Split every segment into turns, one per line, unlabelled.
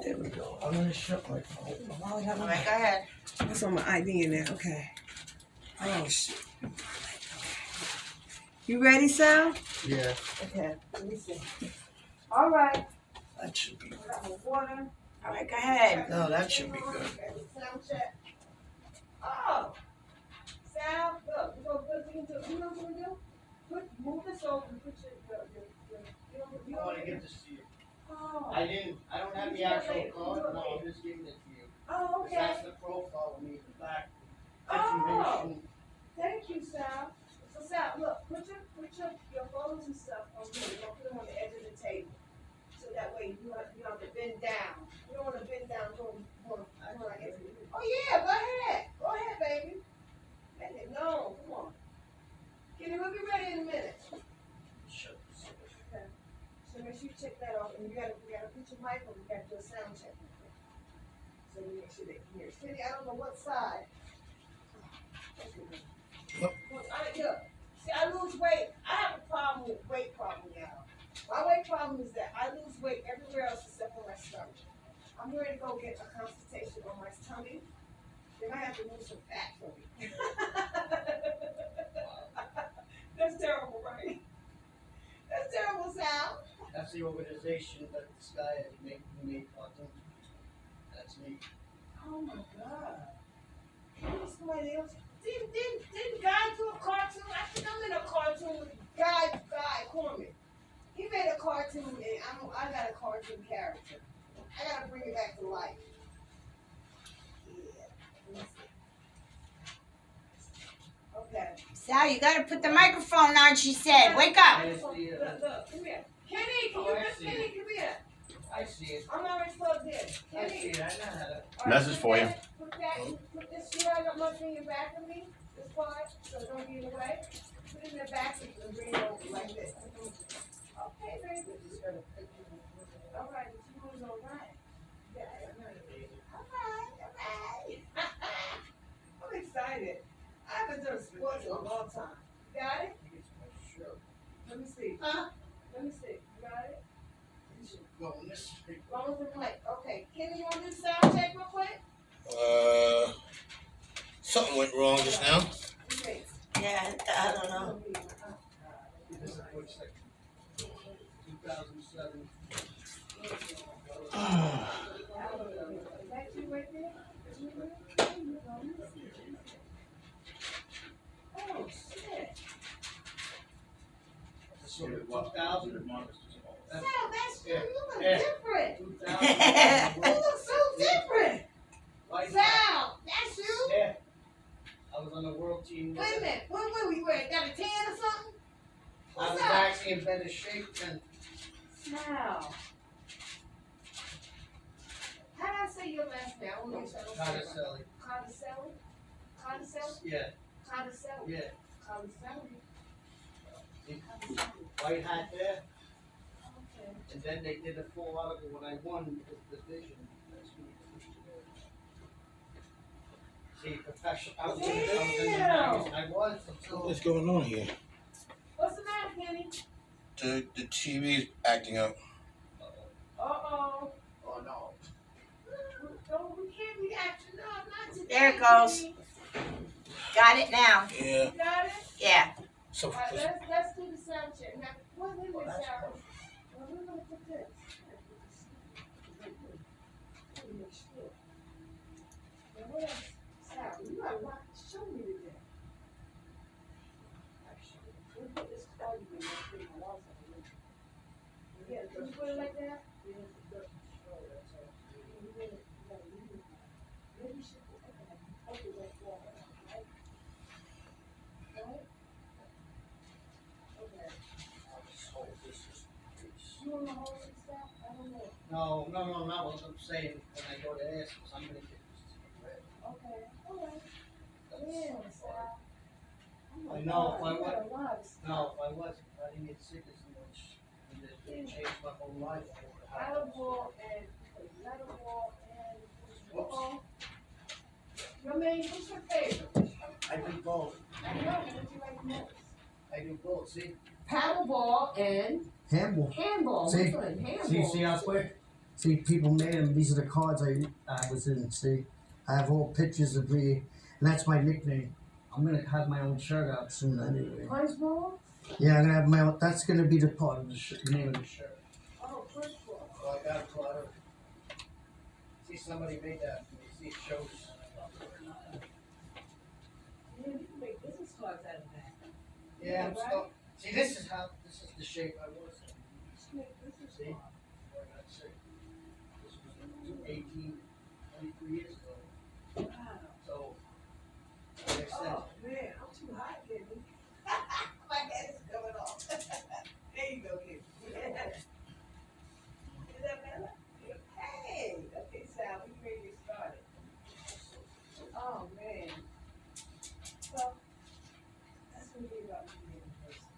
There we go. I'm gonna shut my phone.
All right, go ahead.
That's on my ID in there. Okay. Oh shit. You ready, Sal?
Yeah.
Okay. Let me see. All right.
That should be.
I got my water.
All right, go ahead.
No, that should be good.
Sound check. Oh. Sal, look. You know what you know what we're gonna do? Move this over and put your
I want to get to see it.
Oh.
I don't have the actual card. No, I'm just giving it to you.
Oh, okay.
That's the profile of me in the back.
Oh.
Information.
Thank you, Sal. So Sal, look, put your phones and stuff on here. Don't put them on the edge of the table. So that way you don't have to bend down. You don't want to bend down going like this. Oh yeah, go ahead. Go ahead, baby. Make it known. Come on. Kenny, we'll be ready in a minute.
Sure.
Okay. So make sure you check that off, and you gotta put your mic on. You gotta do a sound check. So you make sure they can hear. Kenny, I don't know what side.
Yep.
Look, see, I lose weight. I have a problem with weight problem now. My weight problem is that I lose weight everywhere else except for my stomach. I'm ready to go get a consultation on my tummy. Then I have to lose some fat for me. That's terrible, right? That's terrible, Sal.
That's the organization that this guy has made cartoons. That's me.
Oh my God. Somebody else. Didn't Guy do a cartoon? I think I'm in a cartoon with Guy Corman. He made a cartoon and I got a cartoon character. I gotta bring it back to life. Yeah. Okay.
Sal, you gotta put the microphone on, she said. Wake up.
There's the,
Look, come here. Kenny, can
Oh,
you
I
just
see
Kenny,
it.
come here.
I see it.
I'm already plugged in.
I see
Kenny.
it. I know how to.
All
Message for you.
Put this here I got my thing in back of me, this part, so it don't be in the way. Put it in the back and bring it over like this. Okay, baby. All right, the two is all right. Yeah, all right. I'm excited. I haven't done sports in a long time. You got it?
Sure.
Let me see.
Huh?
Let me see. You got it?
Go on this way.
Wrong with the mic. Okay. Kenny, you want to do the sound check real quick?
Something went wrong just now.
Okay.
Yeah, I don't know.
This is what it's like. 2007.
Is that you right there? Oh, shit.
So 2000.
Sal, that's you.
Yeah.
You look
Yeah.
different.
2000.
You look so different.
Like
Sal, that's you?
Yeah. I was on the world team.
Wait a minute. What were you wearing? Got a tan or something?
I
What's
was
up?
actually in better shape than.
Sal. How do I say your last name? I don't know if I don't say it.
Condicelli.
Condicelli? Condicelli?
Yeah.
Condicelli?
Yeah.
Condicelli.
See,
Condicelli.
white hat there.
Okay.
And then they did a full article when I won the division. That's me. See, professional. I was in the magazine. I was until.
What's going on here?
What's the matter, Kenny?
The TV's acting up.
Uh-oh.
Oh no.
We can't be acting up. Not today.
There it goes.
Kenny.
Got it now.
Yeah.
You got it?
Yeah.
So
All right, let's do the sound check. Now, what is this, Sarah? Well, we're gonna put this. Let me make sure. Now, what else? Sarah, you gotta rock. Show me today. Actually, we'll put this card in there. Put it on the wall. Yeah, can you put it like that? Yeah, it doesn't show, that's all. You gotta leave it. Maybe you should put it like that, right? Right? Okay. You wanna hold this stuff? I don't know.
No, not what I'm saying. When I go to ask, I'm gonna get this.
Okay, alright. Damn, Sal. Oh my
I know,
God,
if I
you got
would-
a lot of stuff.
No, if I wasn't, I didn't get sick as much. And it changed my whole life.
Paddleball and, paddleball and,
Whoops.
your main, what's your favorite?
I do both.
I know, what you like most?
I do both. See?
Paddleball and
Handball.
handball.
See?
Which one? Handball.
How quick? See, people made them. These are the cards I was in. See, I have all pictures of me, and that's my nickname. I'm gonna have my own shirt out soon anyway.
Punch ball?
Yeah, I'm gonna have my own. That's gonna be the part of the name of the shirt.
Oh, punch ball.
So I got a lot of. See, somebody made that. For me. See, it shows.
Yeah, you can make business cards out of that.
Yeah, I'm
Right?
still. See, this is the shape I was in.
Just make business
See?
cards.
Or not shape. This was 18, 23 years ago.
Wow.
So, like I said,
Oh, man, I'm too hot, Kenny. My head is coming off. There you go, Kenny. Is that better? Hey! Okay, Sal, we ready to get started. Oh, man. Well, that's gonna be about me in person.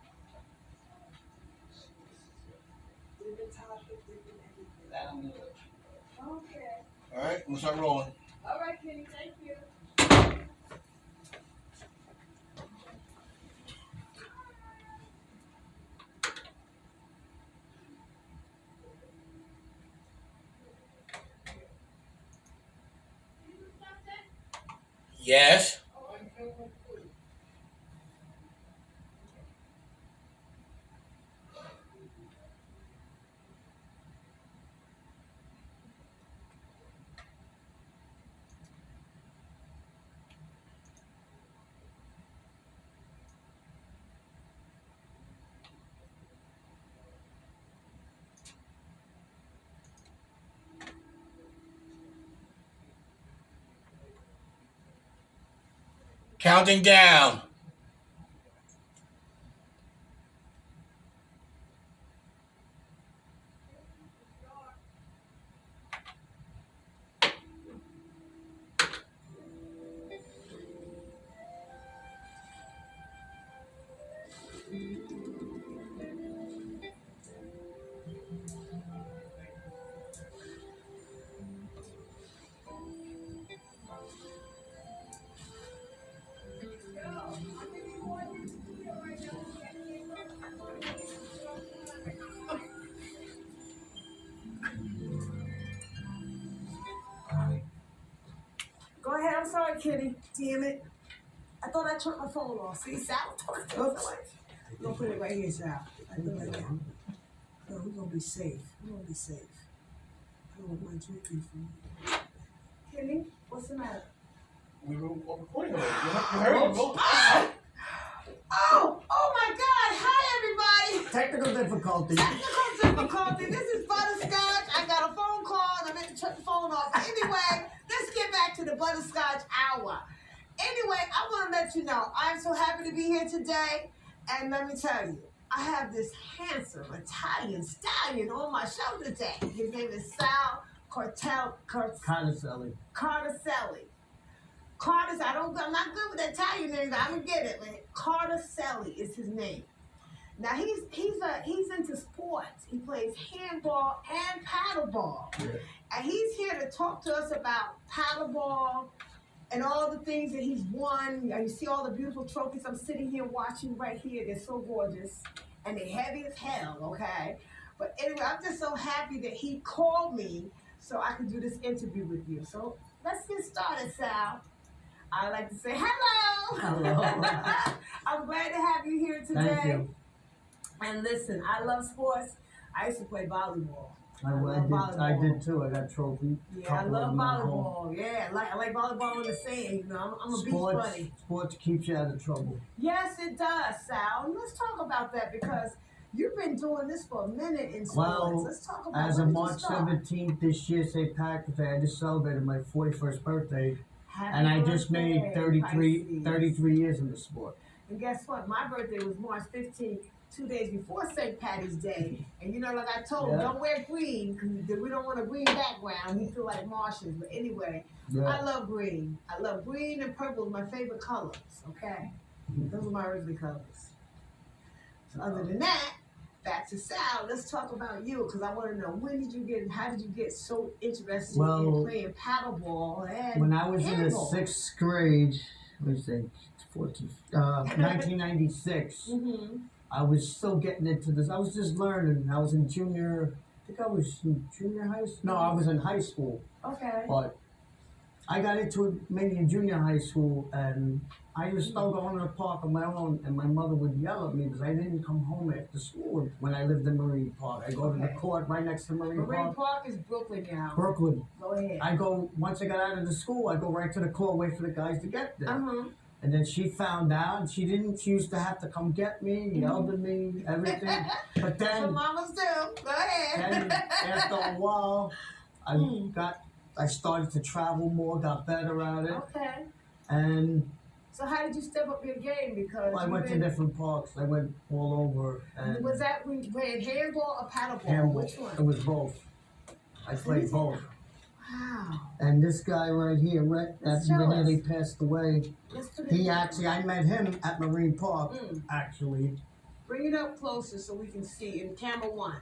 Different topic, different everything.
that I'm gonna let you know.
Okay.
Alright, we'll start rolling.
All right, Kenny, thank you.
Yes. Counting down.
Go ahead, I'm sorry, Kitty. Damn it. I thought I turned my phone off. See, Sal talking to us like. We're gonna put it right here, Sal. I do it like that. No, we're gonna be safe. We're gonna be safe. I don't want my drinking from you. Kenny, what's the matter?
We were recording already. You heard me.
Oh my God! Hi, everybody!
Technical difficulty.
Technical difficulty. This is Butterscotch. I got a phone call and I meant to turn the phone off. Anyway, let's get back to the Butterscotch Hour. Anyway, I want to let you know I'm so happy to be here today. And let me tell you, I have this handsome Italian stallion on my show today. His name is Sal
Cardacelli.
Cardacelli. I'm not good with Italian names. I'm gonna get it, man. Cardacelli is his name. Now he's into sports. He plays handball and paddleball, and he's here to talk to us about paddleball and all the things that he's won. You see all the beautiful trophies I'm sitting here watching right here. They're so gorgeous, and they're heavy as hell. Okay, but anyway, I'm just so happy that he called me so I could do this interview with you. So let's get started, Sal. I'd like to say hello.
Hello.
I'm glad to have you here today.
Thank you.
And listen, I love sports. I used to play volleyball.
I did too. I got trophy.
Yeah, I
Couple
love
of them at home.
volleyball. Yeah, I like volleyball in the sand. You know, I'm a beach
Sports,
buddy.
sports keeps you out of trouble.
Yes, it does, Sal. And let's talk about that because you've been doing this for a minute in sports.
Well,
Let's talk about
as
when
of
did you
March
start?
17th this year, St. Patrick's Day, I just celebrated my 41st birthday.
Happy
And I just made
birthday,
33
Pisces.
years in the sport.
And guess what? My birthday was March 15th, 2 days before St. Patty's Day. And you know, like I told him,
Yeah.
don't wear green because we don't want a green background. We feel like Martians. But anyway, I
Yeah.
love green. I love green and purple, my favorite colors. Okay? Those are my earthly colors. So other than that, back to Sal. Let's talk about you because I want to know how did you get so interested in
Well,
playing paddleball and
When I was in the
handball?
6th grade, let me think, 1996,
Mm-hmm.
I was still getting into this. I was just learning. I was in junior think I was in junior high school. No, I was in high school.
Okay.
But I got into it mainly in junior high school, and I just started going to the park on my own, and my mother would yell at me because I didn't come home after school when I lived in Marine Park. I go to the
Okay.
court right next to Marine
Marine
Park.
Park is Brooklyn now.
Brooklyn.
Go ahead.
I go, once I got out of the school, I go right to the court, wait for the guys to get there.
Uh-huh.
And then she found out, and she used to have to come get me, yelled at me, everything. But
That's what
then,
mamas do. Go ahead.
then after a while, I started to travel more, got better at it,
Okay.
and
So how did you step up your game? Because
I went to different parks. I went all over, and
was that when you played handball or paddleball?
handball.
Which one?
It was both. I played
Amazing.
both.
Wow.
And this guy right here, that's
show
been
us.
he passed away.
Let's put it
He
in.
actually, I met him at Marine Park,
Mm.
actually.
Bring it up closer so we can see in camera one.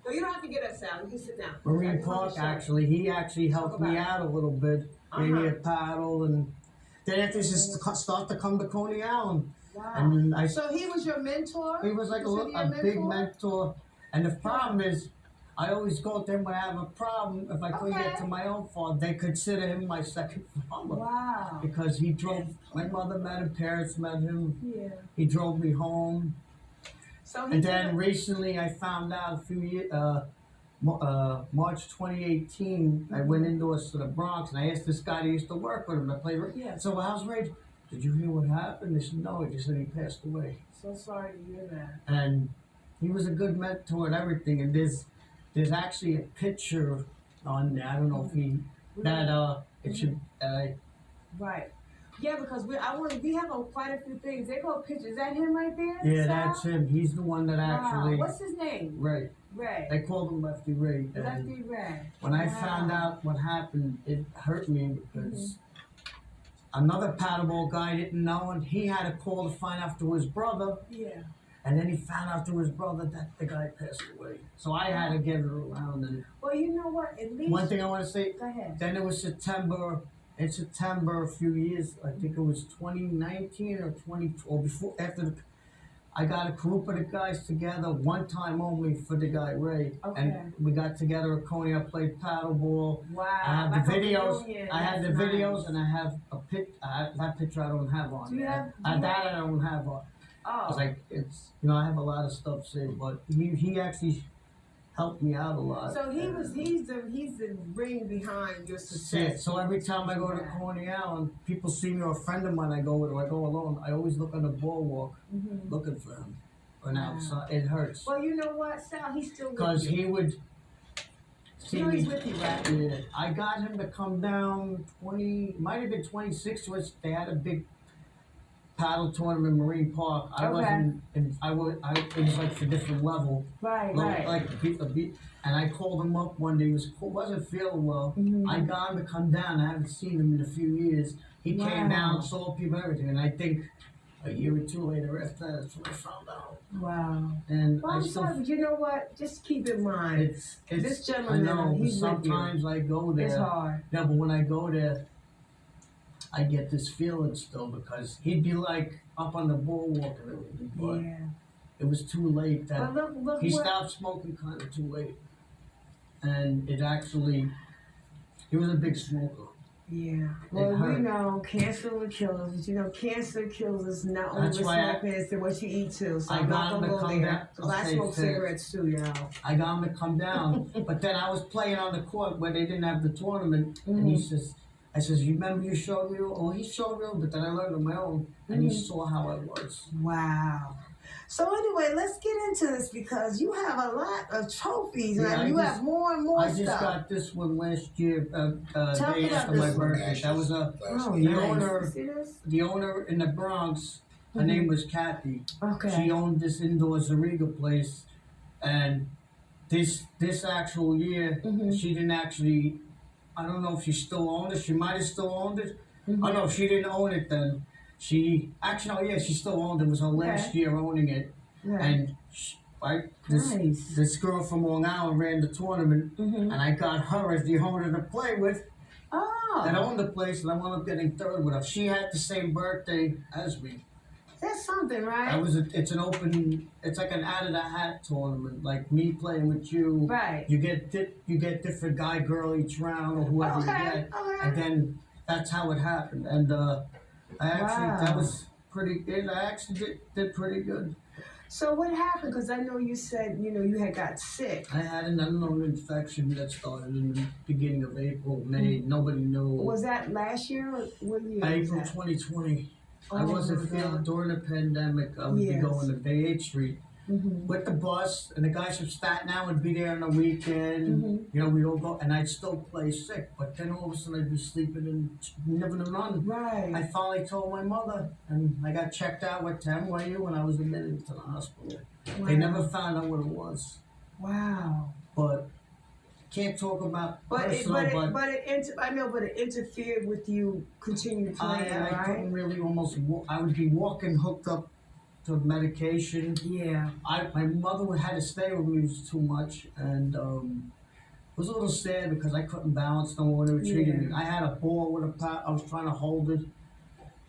No, you don't have to get up, Sal. You can sit down. I
Marine
just wanna
Park,
show.
actually, he actually helped
Talk
me
about
out a little bit. Gave me a
Uh-huh.
paddle, and then after just start to come to Coney Island.
Wow.
And I,
So he was your mentor?
he was like
Consider you
a big mentor. And the problem is, I always go to him when I have a problem. If I couldn't get
Okay.
to my own father, they consider him my second father.
Wow.
Because he drove, my mother met him, parents met him,
Yeah.
he drove me home.
So
And then recently I found out a few years, March 2018, I went indoors to the Bronx and I asked this guy that used to work with him to play.
Yeah.
So how's Ray? Did you hear what happened? They said, no, he just said he passed away.
So sorry to hear that.
And he was a good mentor and everything. And there's actually a picture on there. I don't know if he, that, it should,
Right. Yeah, because we have quite a few things. They go pictures. Is that him right there?
yeah,
Sal?
that's him. He's the one that actually,
Wow. What's his name?
Ray.
Ray.
They called him Lefty Ray. And
Lefty Ray.
when I
Wow.
found out what happened, it hurt me because another paddleball guy didn't know, and he had to call to find out through his brother,
Yeah.
and then he found out through his brother that the guy passed away. So I had to get it around. And
Well, you know what? At least.
one thing I want to say,
Go ahead.
then it was September. In September, a few years, I think it was 2019 or 20, or before, after the, I got a group of the guys together one time only for the guy Ray,
Okay.
and we got together at Coney. I played paddleball.
Wow.
I have
like
the
a
videos.
reunion.
I have the
That's
videos,
nice.
and I have a that picture I don't have on
Do you
there.
have-
That I don't have on.
Oh.
It's like I have a lot of stuff saved, but he actually helped me out a lot.
So he's the ring behind your
Yeah,
success.
so every time I go to Coney Island, people see me or a friend of mine I go with or I go alone, I always look on the boardwalk
Mhm.
looking for him. Or
Wow.
outside, it hurts.
Well, you know what, Sal? He's still with
Because
you.
he would see
You know
me.
he's with you, right?
Yeah, I got him to come down 20, might have been 26 which they had a big paddle tournament in Marine Park. I
Okay.
wasn't, it was like for different level.
Right,
Like a beat, and I called him up one day. He wasn't feeling well.
Mhm.
I got him to come down. I haven't seen him in a few years. He came
Wow.
down, saw people, everything, and I think a year or two later after that, that's when I found out.
Wow.
And
Well,
I
I'm
still,
sorry, but you know what? Just keep in mind,
it's
this
I
gentleman,
know. But
he's with you.
sometimes I go there.
It's hard.
Yeah, but when I go there, I get this feeling still because he'd be like up on the boardwalk and everything, but
Yeah.
it was too late. That
But look
he
what.
stopped smoking kind of too late, and it actually, he was a big smoker.
Yeah. Well, we
hurt.
know cancer will kill us, but you know, cancer kills us not only
That's
with
why
smoking, it's what you eat too. So
I
I'm
got
not
him
gonna
to
go
come
there.
down.
'Cause I
Okay,
smoke
fair.
cigarettes too, y'all.
I got him to come down, but then I was playing on the court where they didn't have the tournament, and he says, I says, you remember you showed me? Oh, he showed me, but then I learned on my own, and he saw how I was.
Wow. So anyway, let's get into this because you have a lot of trophies
Yeah,
and you
I
have more and more
I just
stuff.
got this one last year,
Tell
day
me about
after my
this one.
birthday. That was
Oh,
the
nice.
owner-
See this?
the owner in the Bronx. Her name was Kathy.
Okay.
She owned this indoor Zariga place, and this actual year, she didn't actually. I don't know if she still owned it. She might have still owned it. Oh no, she didn't own it then. She actually, oh yeah, she still owned it. It was her last year owning it,
Right.
and
Nice.
this girl from Long Island ran the tournament, and I got her as the owner to play with. That
Oh.
owned the place, and I wound up getting third with her. She had the same birthday as me.
That's something, right?
It's an open, it's like an out of the hat tournament. Like me playing with you.
Right.
You get different guy, girl each round or whoever you
Okay,
get,
okay.
and then that's how it happened. And I actually
Wow.
that was pretty good. I actually did pretty good.
So what happened? Because I know you said, you had got sick.
I had an unknown infection that started in the beginning of April, May. Nobody knew.
Was that last year or what year?
April
was that?
2020. I
Oh,
wasn't
my
feeling
God.
during the pandemic. I would be
Yes.
going to Bay 8th Street with the bus, and the guys from Staten Island would be there on the weekend. We'd all go, and I'd still play sick. But then all of a sudden, I'd be sleeping and living and running.
Right.
I finally told my mother, and I got checked out with NYU when I was admitted to the hospital.
Wow.
They never found out what it was,
Wow.
but can't talk about
But
personal.
but it interfered with you continue playing,
I
right?
couldn't really almost. I would be walking hooked up to medication.
Yeah.
My mother had to stay with me. It was too much, and it was a little sad because I couldn't balance no more. They were treating me. I had a ball with a pot. I was trying to hold it,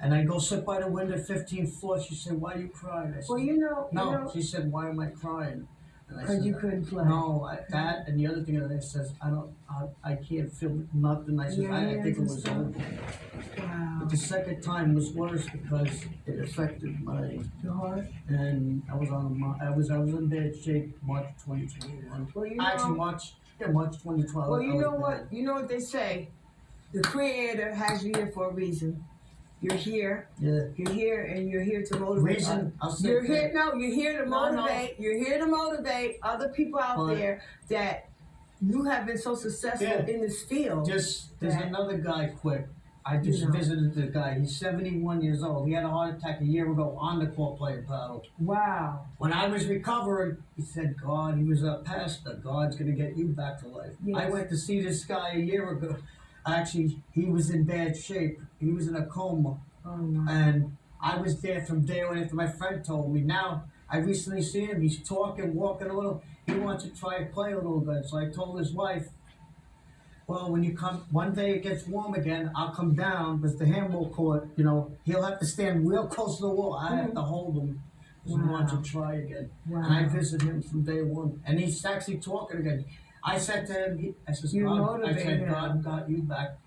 and I go sit by the window, 15th floor. She said, "Why are you crying?" I said,
Well,
"No." She said, "Why am I crying?" And I
because
said,
you couldn't play.
"No, that and the other thing that I says, I can't feel nothing." I said,
Your
"I
hands
think it
and
was
stuff?
over."
Wow.
But the second time was worse because it affected my,
Your heart.
and I was in bad shape March 2021.
Well,
Actually, March 2012.
Well,
I
you
was
know
bad.
what? You know what they say. The Creator has you here for a reason. You're here.
Yeah.
You're here, and you're here to motivate.
Reason, I'll say
You're
that.
here. No, you're here to
No, no.
motivate. You're here to motivate other people out
But-
there that you have been so successful
Yeah.
in this field.
There's another guy quit. I just
You know.
visited the guy. He's 71 years old. He had a heart attack a year ago on the court playing paddle.
Wow.
When I was recovering, he said, he was a pastor. God's going to get you back to life.
Yes.
I went to see this guy a year ago. Actually, he was in bad shape. He was in a coma.
Oh my.
And I was there from day one after my friend told me. Now, I recently seen him. He's talking, walking a little. He wants to try to play a little bit. So I told his wife, well, when you come, one day it gets warm again, I'll come down because the handball court, he'll have to stand real close to the wall. I have to hold him because he wants to try again.
Wow.
And I visit him from day one. And he's actually talking again. I said to him, I said,
You
God
motivated him.
got you back,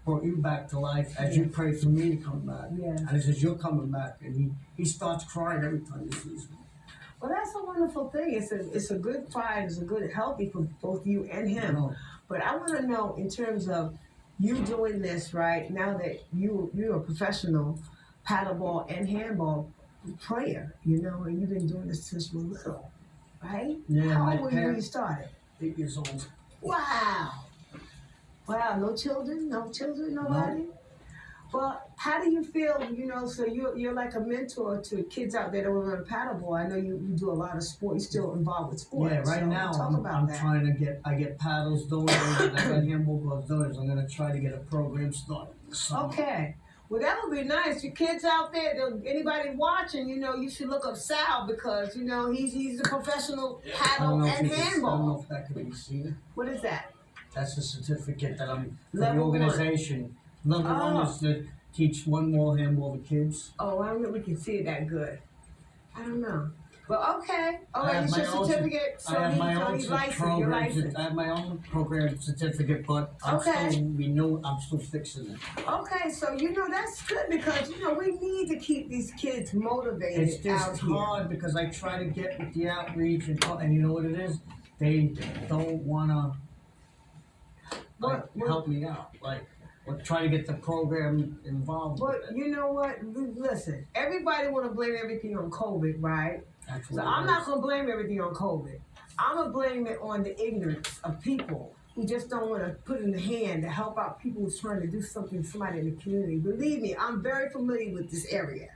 brought you back to life as you prayed for me to come back.
Yes.
And he says, you're coming back. And he starts crying every time he sees me.
Well, that's a wonderful thing. It's a good pride. It's a good healthy for both you and him. But I want to know in terms of you doing this right now that you're a professional paddleball and handball player, and you've been doing this since you were little, right?
Yeah,
How
my
old were you when you
parents-
started?
8 years old.
Wow. Wow. No children, nobody. Well, how do you feel? So you're like a mentor to kids out there that want to learn paddleball. I know you do a lot of sport. You're still involved with sports.
Yeah, right
so
now
talk about
I'm
that.
trying to I get paddles donated, I got handball gloves donated. I'm gonna try to get a program started.
Okay. Well, that would be nice. Your kids out there, anybody watching, you should look up Sal because, he's a professional
I don't
paddle
know if
and
you can- I don't
handball.
know if that could be seen.
What is that?
That's a certificate that I'm for the
Level one.
organization. Level
Oh.
one is to teach one more handball to kids.
Oh, I don't know if we can see it that good. I don't know. But okay. All
I
right,
have
it's
my
your
own
certificate. So
I have my own
he's licensed. You're
program.
licensed.
I have my own program certificate, but I'm
Okay.
I'm still fixing it.
Okay, so that's good because we need to keep these kids motivated
It's
out
just
here.
hard because I try to get with the outreach and you know what it is? They don't wanna
What-
help me out. Or try to get the program involved with
But
it.
you know what? Listen, everybody want to blame everything on COVID, right?
That's
So
what it
I'm
is.
not gonna blame everything on COVID. I'm gonna blame it on the ignorance of people who just don't want to put in the hand to help out people who's trying to do something, somebody in the community. Believe me, I'm very familiar with this area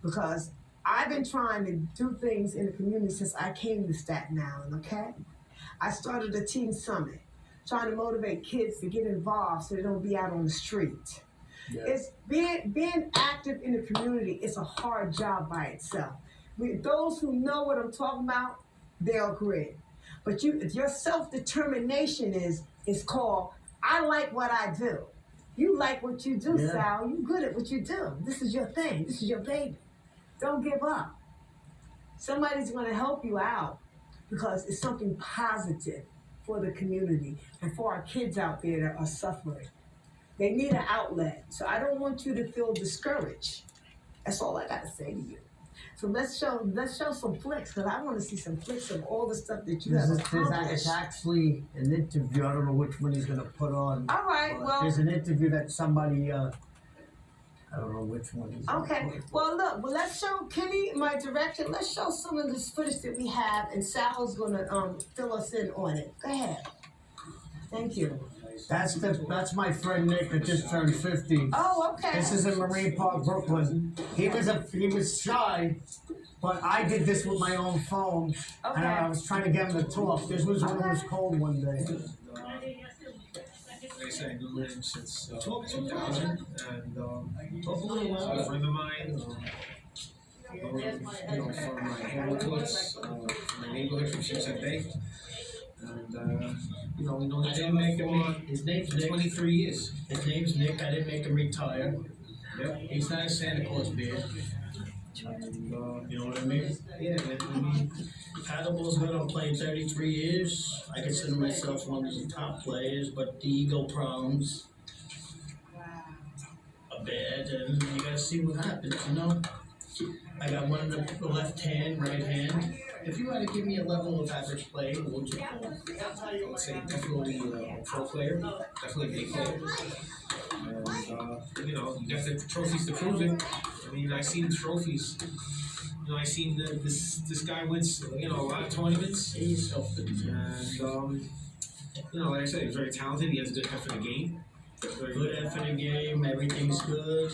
because I've been trying to do things in the community since I came to Staten Island, okay? I started a teen summit, trying to motivate kids to get involved so they don't be out on the street.
Yeah.
It's being active in the community. It's a hard job by itself. Those who know what I'm talking about, they'll agree. But your self-determination is called, I like what I do. You like what you do,
Yeah.
Sal. You good at what you do. This is your thing. This is your baby.
Don't give up. Somebody's going to help you out because it's something positive for the community and for our kids out there that are suffering. They need an outlet. So I don't want you to feel discouraged. That's all I got to say to you. So let's show some flicks because I want to see some flicks of all the stuff that you have accomplished.
It's actually an interview. I don't know which one he's gonna put on.
All right.
but
Well.
there's an interview that somebody. I don't know which one he's. gonna
Okay.
put.
Well, look. Well, let's show Kenny, my director. Let's show some of this footage that we have, and Sal's gonna fill us in on it. Go ahead. Thank you.
That's my friend Nick that just turned 50.
Oh, okay.
This is in Marine Park, Brooklyn. He was shy, but I did this with my own phone, and I was trying to get him to talk. This was when it was cold one day.
Like I said, I've been living since 2000, and talk a little while. A friend of mine, from my neighborhoods, from my neighborhood from Sunset Bay, and we know
I
each
didn't make him.
other
His name's
for
Nick.
23 years.
His name's Nick. I didn't make him retire.
Yep.
He's not a Santa Claus beard.
And
You know what I mean?
yeah, I mean,
Paddleball's been on playing 33 years. I consider myself one of the top players, but the ego problems are bad, and you gotta see what happens. You know. I got one in the left hand, right hand. If you had to give me a level of average play, what would you call it?
I would say definitely a pro player, definitely a big player. And you got the trophies to prove it. I mean, I seen trophies. I seen this guy wins, a lot of tournaments.
He's selfish.
And like I said, he's very talented. He has a good head for the game. Very
Good head for the game. Everything's good.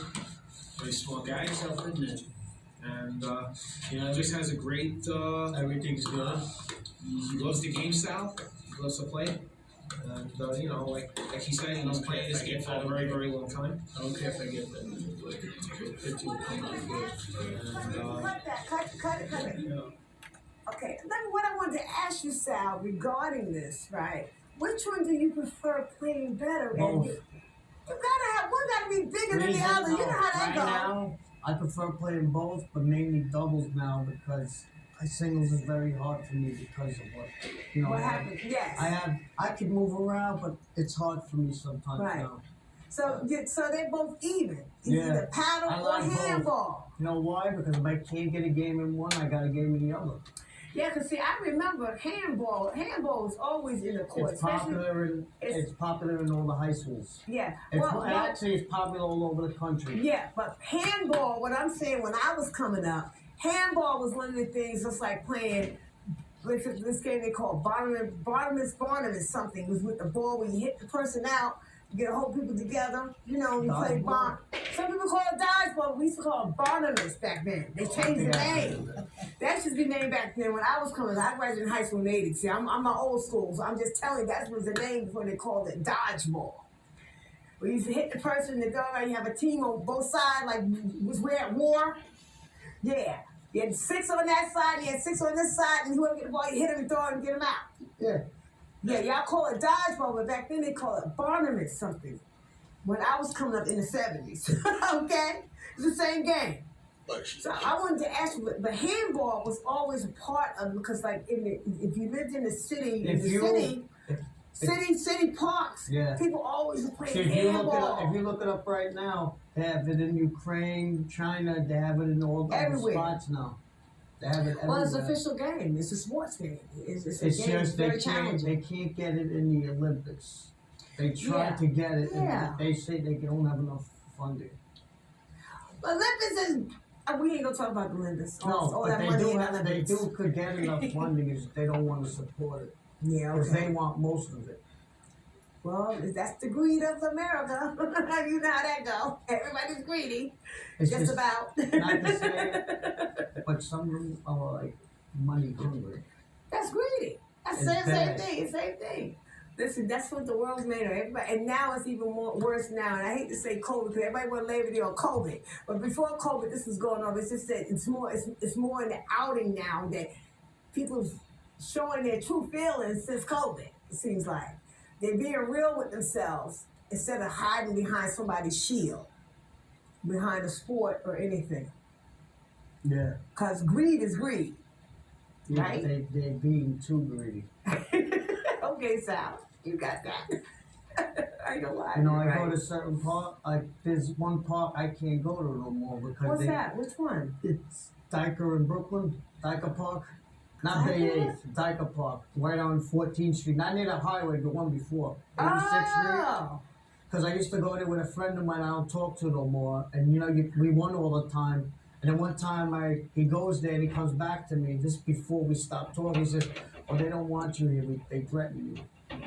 very smart guy.
Self-indulgent.
And just has a great.
Everything's good.
He loves the game style. He loves to play. And like he said, he's playing this game for a very, very long time.
I don't care if I get that. Picture will come out good.
And
Cut that. Cut it. Okay. Then what I wanted to ask you, Sal, regarding this, right? Which one do you prefer playing better?
Both.
You gotta have one. Gotta be bigger than the other. You know how that
Right
goes.
now, I prefer playing both, but mainly doubles now because singles is very hard for me because of what
What
I have.
happened? Yes.
I could move around, but it's hard for me sometimes
Right.
now.
So they're both even. It's
Yeah.
either paddle
I
or
like both.
handball.
You know why? Because if I can't get a game in one, I got a game in the other.
Yeah, cause see, I remember handball. Handball is always in the court,
It's popular in
it's-
it's popular in all the high schools.
Yeah.
Actually, it's popular all over the country.
Yeah, but handball. What I'm saying, when I was coming up, handball was one of the things. Just like playing this game they call Barnabas something. It was with the ball where you hit the person out. You get a whole people together, you play
Dodgeball.
Barn. Some people call it dodgeball. We used to call it Barnabas back then. They changed the name. That should be named back then. When I was coming, I graduated high school in '80. See, I'm my old school, so I'm just telling you that was the name before they called it dodgeball. We used to hit the person that go around. You have a team on both sides, like we're at war. Yeah. You had 6 on that side, you had 6 on this side, and whoever get the ball, you hit him and throw him and get him out.
Yeah.
Yeah, y'all call it dodgeball, but back then they call it Barnabas something. When I was coming up in the 70s, okay? It's the same game. So I wanted to ask you, but handball was always a part of, because like if you lived in the city, city parks,
Yeah.
people always were playing
See, if you
handball.
look it up right now, they have it in Ukraine, China. They have it in all the other
Everywhere.
spots now. They have it everywhere.
Well, it's an official game. It's a sports game. It's a
It's
game. It's
just they
very
can't
challenging.
get it in the Olympics. They try
Yeah.
to get it,
Yeah.
and they say they don't have enough funding.
Olympics is. We ain't gonna talk about the Olympics.
No,
all
but
that
they
money
do
in
have, they
Olympics.
do could get enough funding. Is they don't want to support it
Yeah,
because
okay.
they want most of it.
Well, that's the greed of America. You know how that go. Everybody's greedy.
It's
Just about.
not to say but some of them are like money hungry.
That's greedy. That's
It's
the same
bad.
thing. Same thing. Listen, that's what the world's made of. Everybody, and now it's even more worse now. And I hate to say COVID because everybody want to label it on COVID. But before COVID, this was going on. It's just that it's more in the outing now that people's showing their true feelings since COVID. It seems like they're being real with themselves instead of hiding behind somebody's shield, behind a sport or anything.
Yeah.
Cause greed is greed.
Yeah,
Right?
they're being too greedy.
Okay, Sal, you got that. I know why.
You know, I
right.
go to certain park. There's one park I can't go to no more because
What's that? Which one?
it's Dyker in Brooklyn, Dyker Park. Not Bay
Dyker?
8th, Dyker Park, right on 14th Street. Not near the highway, the one before. 86th Street.
Oh,
Because I used to go there with a friend of mine I don't talk to no more. And you know, we won all the time. And then one time he goes there and he comes back to me just before we stopped talking. He says, "Oh, they don't want you here. They threaten you."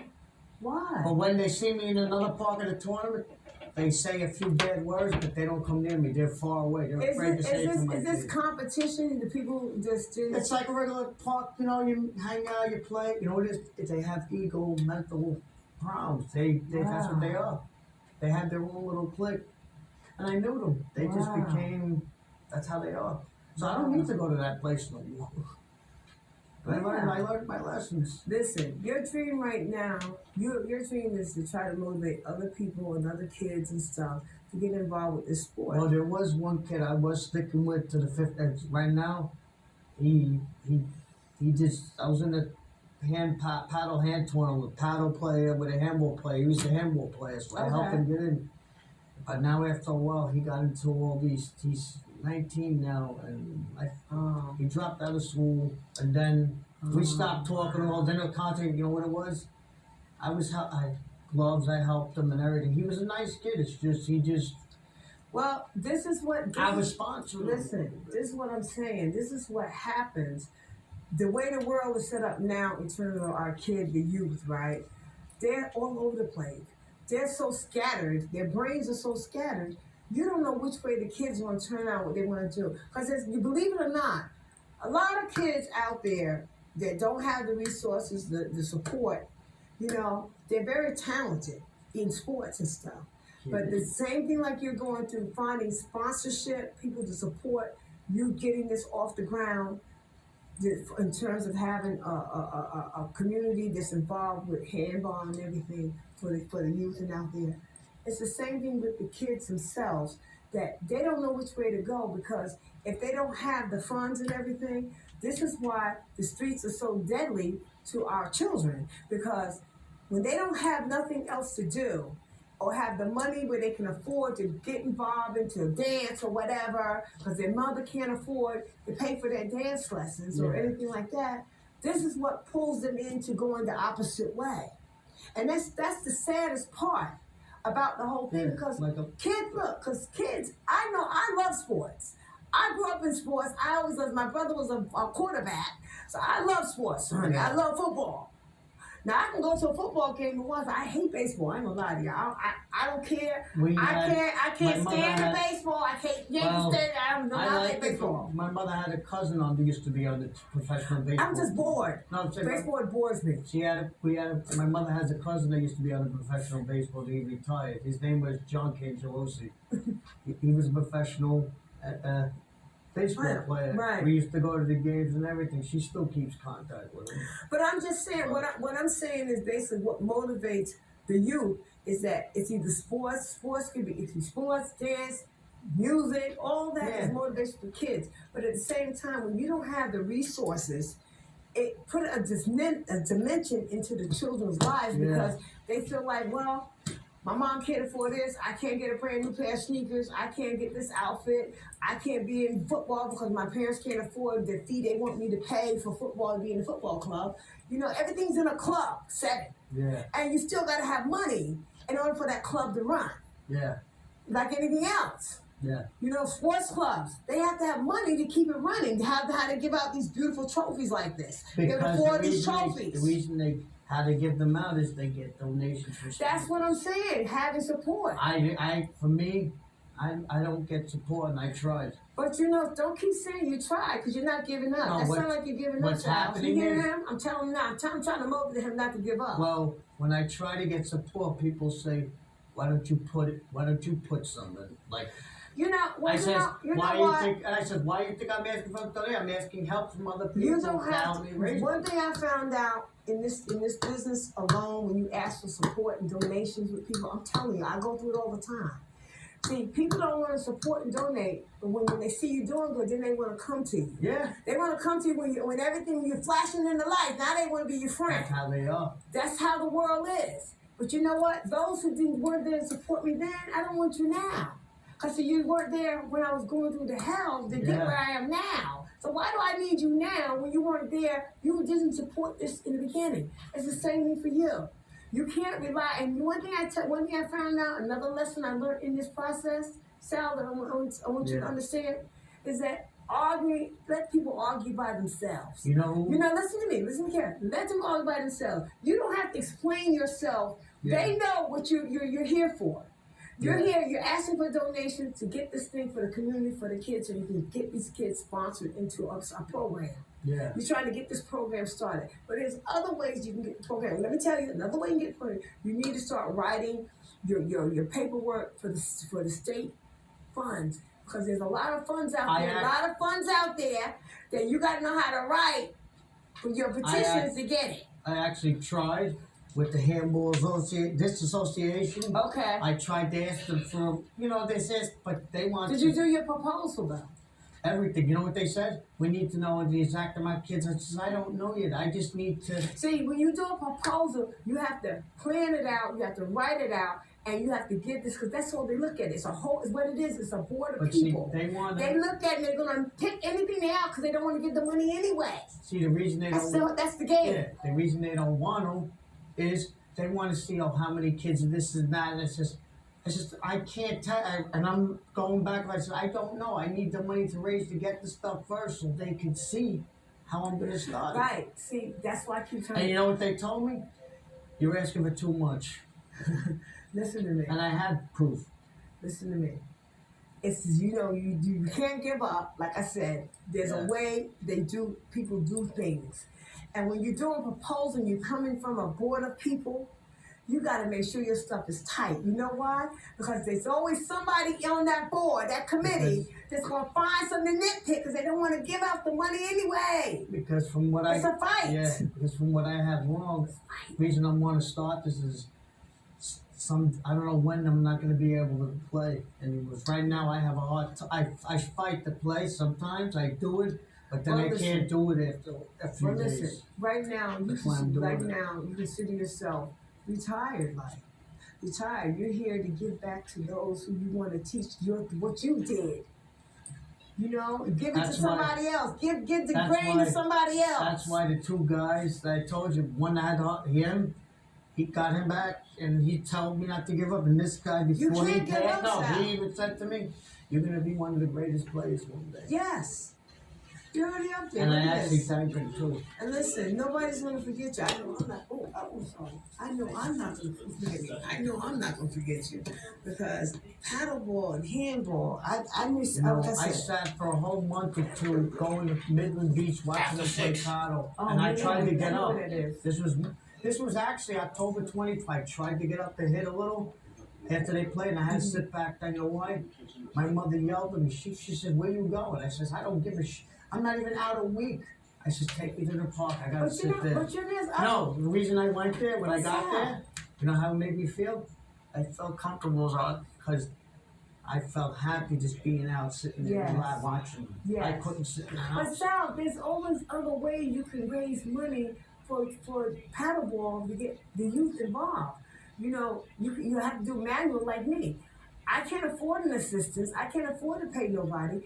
why?
But when they see me in another part of the tournament, they say a few bad words, but they don't come near me. They're far away. They're afraid to say it to my
Is this
face.
competition? The people just do
It's like a regular park, you know, you hang out, you play. You know what it is? They have ego, mental problems. That's what they are. They have their own little clique. And I knew them. They just
Wow.
became, that's how they are. So I don't need to go to that place no more. I learned my lessons.
Listen, your dream right now, your dream is to try to motivate other people and other kids and stuff to get involved with this sport.
Well, there was one kid I was sticking with to the fifth. And right now, he just. I was in the paddle hand tournament with paddle player with a handball player. He was a handball player, so I helped him get in. But now after a while, he got into all these. He's 19 now, and he dropped out of school, and then we stopped talking. All then the contact. You know what it was? Gloves. I helped him and everything. He was a nice kid. It's just he just.
Well, this is what.
I was sponsored.
Listen, this is what I'm saying. This is what happens. The way the world is set up now in terms of our kids, the youth, right? They're all over the place. They're so scattered. Their brains are so scattered. You don't know which way the kids want to turn out, what they want to do. Because you believe it or not, a lot of kids out there that don't have the resources, the support, you know, they're very talented in sports and stuff. But the same thing like you're going through, finding sponsorship, people to support you getting this off the ground, in terms of having a community that's involved with handball and everything for the youth and out there. It's the same thing with the kids themselves, that they don't know which way to go, because if they don't have the funds and everything, this is why the streets are so deadly to our children, because when they don't have nothing else to do, or have the money where they can afford to get involved into dance or whatever, because their mother can't afford to pay for their dance lessons or anything like that, this is what pulls them into going the opposite way. And that's the saddest part about the whole thing, because kids, I know I love sports. I grew up in sports. I always loved, my brother was a quarterback, so I love sports, honey. I love football. Now I can go to a football game once. I hate baseball. I ain't gonna lie to you. I don't care. I can't stand the baseball. I can't stand it. I don't know how to play baseball.
My mother had a cousin who used to be on the professional baseball.
I'm just bored.
No, I'm saying
Baseball bores me.
my mother has a cousin that used to be on the professional baseball. He retired. His name was John Cangelosi. he was a professional baseball player.
Right.
We used to go to the games and everything. She still keeps contact with him.
But I'm just saying, what I'm saying is basically what motivates the youth is that it's either sports could be sports, dance, music, all that is motivation for kids. But at the same time, when you don't have the resources, it put a dimension into the children's lives, because they feel like, well, my mom can't afford this. I can't get a brand new pair of sneakers. I can't get this outfit. I can't be in football because my parents can't afford the fee they want me to pay for football to be in the football club. You know, everything's in a club setting.
Yeah.
And you still got to have money in order for that club to run.
Yeah.
Like anything else.
Yeah.
You know, sports clubs, they have to have money to keep it running, to have how to give out these beautiful trophies like this. They can afford these trophies.
The reason how they give them out is they get donations for stuff.
That's what I'm saying, having support.
For me, I don't get support, and I tried.
But you know, don't keep saying you tried, because you're not giving up.
No,
that sounds like you're giving up.
what's
Sal.
happening
You hear
is-
him? I'm telling you now. I'm trying to motivate him not to give up.
Well, when I try to get support, people say, "Why don't you put something like?"
You know, well,
I
you
says,
know, you
"Why
know
you
what?
think?" And I said, "Why you think I'm asking for today? I'm asking help from other people."
You don't
to
have
help me
to.
raise
One thing I found out in this business alone, when you ask for support and donations with people, I'm telling you, I go through it all the time. See, people don't want to support and donate, but when they see you doing good, then they want to come to you.
Yeah,
They want to come to you when everything you're flashing in the light. Now they want to be your friend.
that's how they are.
That's how the world is. But you know what? Those who weren't there to support me then, I don't want you now. Because you weren't there when I was going through the hell to get
Yeah.
where I am now. So why do I need you now when you weren't there? You didn't support this in the beginning. It's the same thing for you. You can't rely. And one thing I found out, another lesson I learned in this process, Sal, that I want you to
Yeah.
understand, is that let people argue by themselves.
You know who?
Listen to me. Listen to Karen. Let them argue by themselves. You don't have to explain yourself.
Yeah.
They know what you're here for. You're
Yeah.
here. You're asking for donations to get this thing for the community, for the kids, so you can get these kids sponsored into a program.
Yeah.
You're trying to get this program started. But there's other ways you can get the program. Let me tell you another way you can get the program. You need to start writing your paperwork for the state funds. Because there's a lot of funds out there. That you got to know how to write for your petitions to get it.
I actually tried with the Handball Association.
Okay.
I tried to ask them for, they said, but they want
Did you do your proposal though?
everything. You know what they said? We need to know the exact amount of kids. I said, I don't know yet. I just need to.
See, when you do a proposal, you have to plan it out, you have to write it out, and you have to get this, because that's all they look at. It's what it is. It's a board of
But see,
people.
they want
They
to.
look at it and they're going to pick anything out because they don't want to give the money anyway.
See, the reason they don't.
That's the game.
Yeah, the reason they don't want to is they want to see how many kids and this and that. And it's just I can't tell. And I'm going back. I said I don't know. I need the money to raise to get the stuff first, so they can see how I'm going to start. it.
Right. See, that's why I keep trying
And
to
you know what they told me? You're asking for too much,
listen to me.
and I had proof.
Listen to me. It's you can't give up. Like I said, there's a
Yeah.
way people do things. And when you're doing proposal, you're coming from a board of people, you got to make sure your stuff is tight. You know why? Because there's always somebody on that board, that committee, that's going to find something to nitpick because they don't want to give out the money anyway.
Because from what
It's a fight.
because from what I have wrong, the reason I want to start this is I don't know when I'm not going to be able to play anymore. Right now I have a hard I fight to play sometimes, I do it, but then
Well,
I
listen.
can't do it after a few
Well, listen,
days.
right now,
That's why I'm doing it.
you consider yourself retired, like. Retired. You're here to give back to those who you want to teach what you did. Give it
That's
to somebody else. Give the
that's
grain
why-
to somebody else.
That's why the two guys that I told you, one had him, he got him back, and he told me not to give up. And this guy before he
can't give
passed,
up, Sal.
he even said to me, "You're gonna be one of the greatest players one day."
Yes. You're already up there.
And I
Look at
actually
this.
thanked him too.
And listen, nobody's gonna forget you. I know I'm not. I'm sorry. I know I'm not gonna forget you. I know I'm not gonna forget you because paddleball and handball. I miss.
You know,
like
I
said.
sat for a whole month or two going to Midland Beach watching them play paddle,
Oh,
and I
yeah,
tried to get
I know
up.
what it is.
This was actually October 20th. I tried to get up to hit a little after they played, and I had to sit back. I know why? My mother yelled at me. She said, "Where you going?" I says, "I don't give a I'm not even out a week." I said, "Take me to the park. I gotta sit there."
But you're this.
No, the reason I went there when I got
What's
there, you know how it made me feel? I felt comfortable because I felt happy just being out sitting there
Yes.
watching them.
Yes.
I couldn't sit in the
But
house.
Sal, there's always other ways you can raise money for paddleball to get the youth involved. You have to do manual like me. I can't afford an assistant. I can't afford to pay nobody.